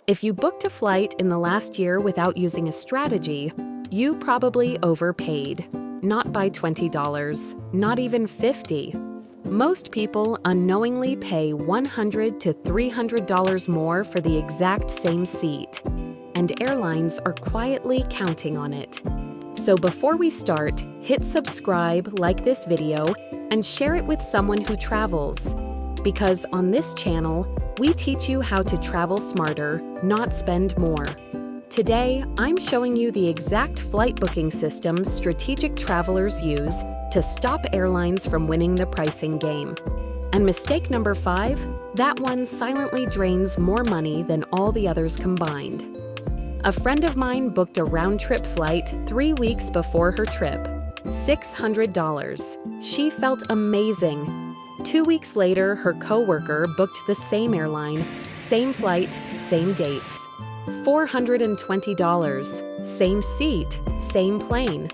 If you booked a flight in the last year without using a strategy, you probably overpaid. Not by $20, not even $50. Most people unknowingly pay $100 to $300 more for the exact same seat, and airlines are quietly counting on it. So before we start, hit subscribe, like this video, and share it with someone who travels. Because on this channel, we teach you how to travel smarter, not spend more. Today, I'm showing you the exact flight booking system strategic travelers use to stop airlines from winning the pricing game. And mistake number 5, that one silently drains more money than all the others combined. A friend of mine booked a round-trip flight 3 weeks before her trip. $600. She felt amazing. 2 weeks later, her coworker booked the same airline, same flight, same dates. $420. Same seat, same plane.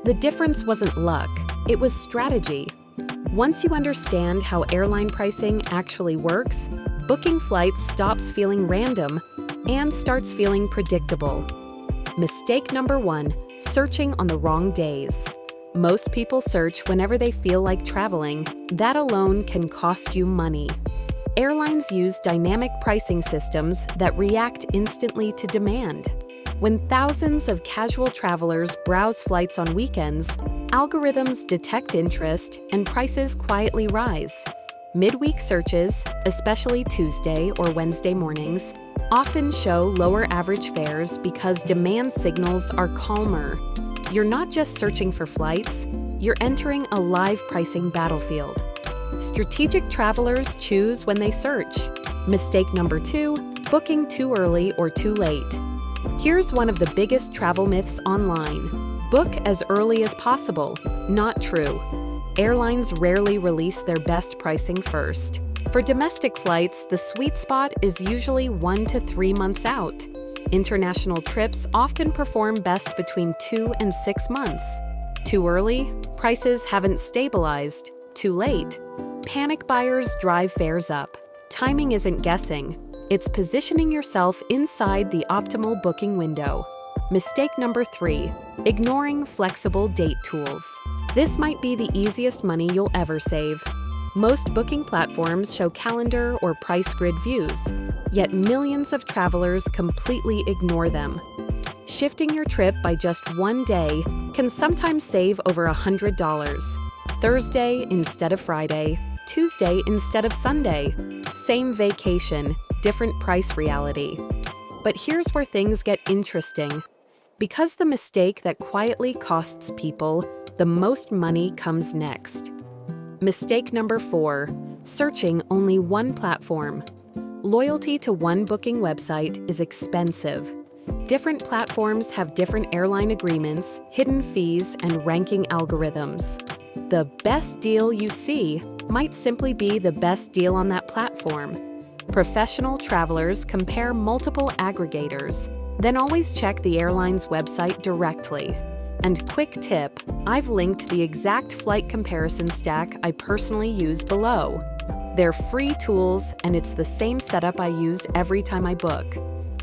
The difference wasn't luck, it was strategy. Once you understand how airline pricing actually works, booking flights stops feeling random and starts feeling predictable. Mistake number 1, searching on the wrong days. Most people search whenever they feel like traveling. That alone can cost you money. Airlines use dynamic pricing systems that react instantly to demand. When thousands of casual travelers browse flights on weekends, algorithms detect interest and prices quietly rise. Midweek searches, especially Tuesday or Wednesday mornings, often show lower average fares because demand signals are calmer. You're not just searching for flights, you're entering a live pricing battlefield. Strategic travelers choose when they search. Mistake number 2, booking too early or too late. Here's one of the biggest travel myths online. Book as early as possible. Not true. Airlines rarely release their best pricing first. For domestic flights, the sweet spot is usually 1 to 3 months out. International trips often perform best between 2 and 6 months. Too early, prices haven't stabilized. Too late, panic buyers drive fares up. Timing isn't guessing, it's positioning yourself inside the optimal booking window. Mistake number 3, ignoring flexible date tools. This might be the easiest money you'll ever save. Most booking platforms show calendar or price grid views, yet millions of travelers completely ignore them. Shifting your trip by just 1 day can sometimes save over $100. Thursday instead of Friday, Tuesday instead of Sunday. Same vacation, different price reality. But here's where things get interesting. Because the mistake that quietly costs people the most money comes next. Mistake number 4, searching only one platform. Loyalty to one booking website is expensive. Different platforms have different airline agreements, hidden fees, and ranking algorithms. The best deal you see might simply be the best deal on that platform. Professional travelers compare multiple aggregators, then always check the airline's website directly. And quick tip, I've linked the exact flight comparison stack I personally use below. They're free tools, and it's the same setup I use every time I book.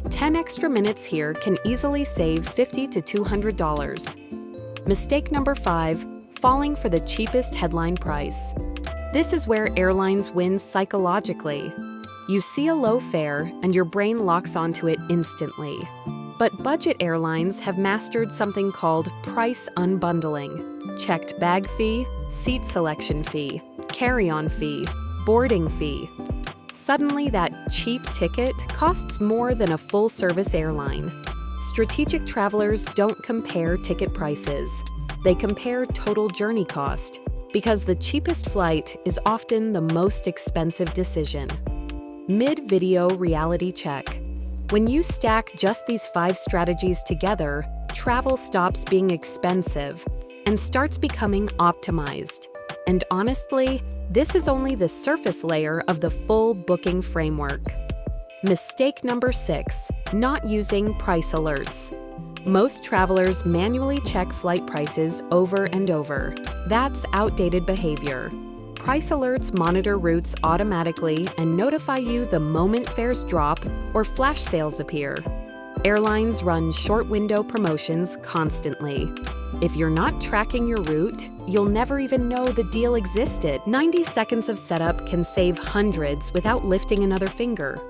10 extra minutes here can easily save $50 to $200. Mistake number 5, falling for the cheapest headline price. This is where airlines win psychologically. You see a low fare, and your brain locks onto it instantly. But budget airlines have mastered something called price unbundling. Checked bag fee, seat selection fee, carry-on fee, boarding fee. Suddenly, that cheap ticket costs more than a full-service airline. Strategic travelers don't compare ticket prices. They compare total journey cost, because the cheapest flight is often the most expensive decision. Mid-video reality check. When you stack just these 5 strategies together, travel stops being expensive and starts becoming optimized. And honestly, this is only the surface layer of the full booking framework. Mistake number 6, not using price alerts. Most travelers manually check flight prices over and over. That's outdated behavior. price alerts monitor routes automatically and notify you the moment fares drop or flash sales appear. Airlines run short window promotions constantly. If you're not tracking your route, you'll never even know the deal existed. 90 seconds of setup can save hundreds without lifting another finger.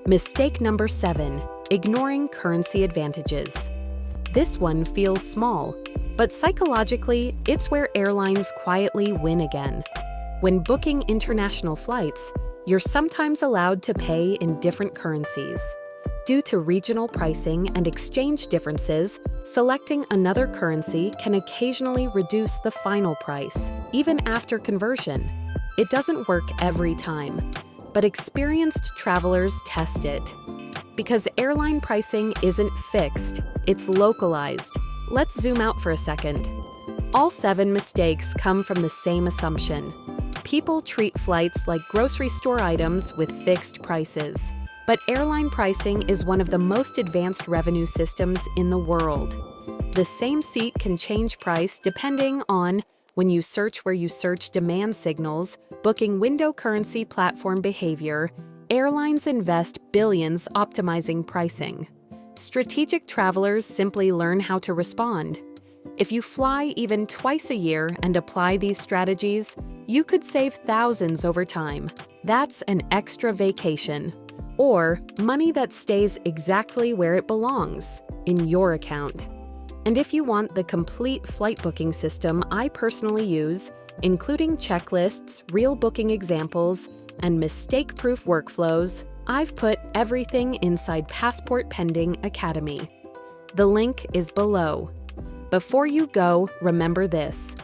Mistake number 7, ignoring currency advantages. This one feels small, but psychologically, it's where airlines quietly win again. When booking international flights, you're sometimes allowed to pay in different currencies. Due to regional pricing and exchange differences, selecting another currency can occasionally reduce the final price, even after conversion. It doesn't work every time, but experienced travelers test it. Because airline pricing isn't fixed, it's localized. Let's zoom out for a second. All 7 mistakes come from the same assumption. People treat flights like grocery store items with fixed prices. But airline pricing is one of the most advanced revenue systems in the world. The same seat can change price depending on when you search where you search demand signals, booking window currency platform behavior. Airlines invest billions optimizing pricing. Strategic travelers simply learn how to respond. If you fly even twice a year and apply these strategies, you could save thousands over time. That's an extra vacation. Or money that stays exactly where it belongs, in your account. And if you want the complete flight booking system I personally use, including checklists, real booking examples, and mistake-proof workflows, I've put everything inside Passport Pending Academy. The link is below. Before you go, remember this.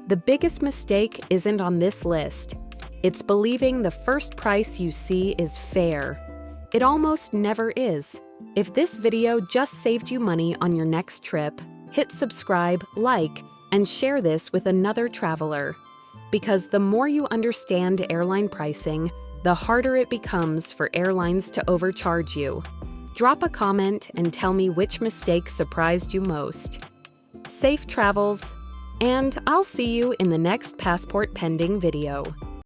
The biggest mistake isn't on this list. It's believing the first price you see is fair. It almost never is. If this video just saved you money on your next trip, hit subscribe, like, and share this with another traveler. Because the more you understand airline pricing, the harder it becomes for airlines to overcharge you. Drop a comment and tell me which mistake surprised you most. Safe travels, and I'll see you in the next Passport Pending video.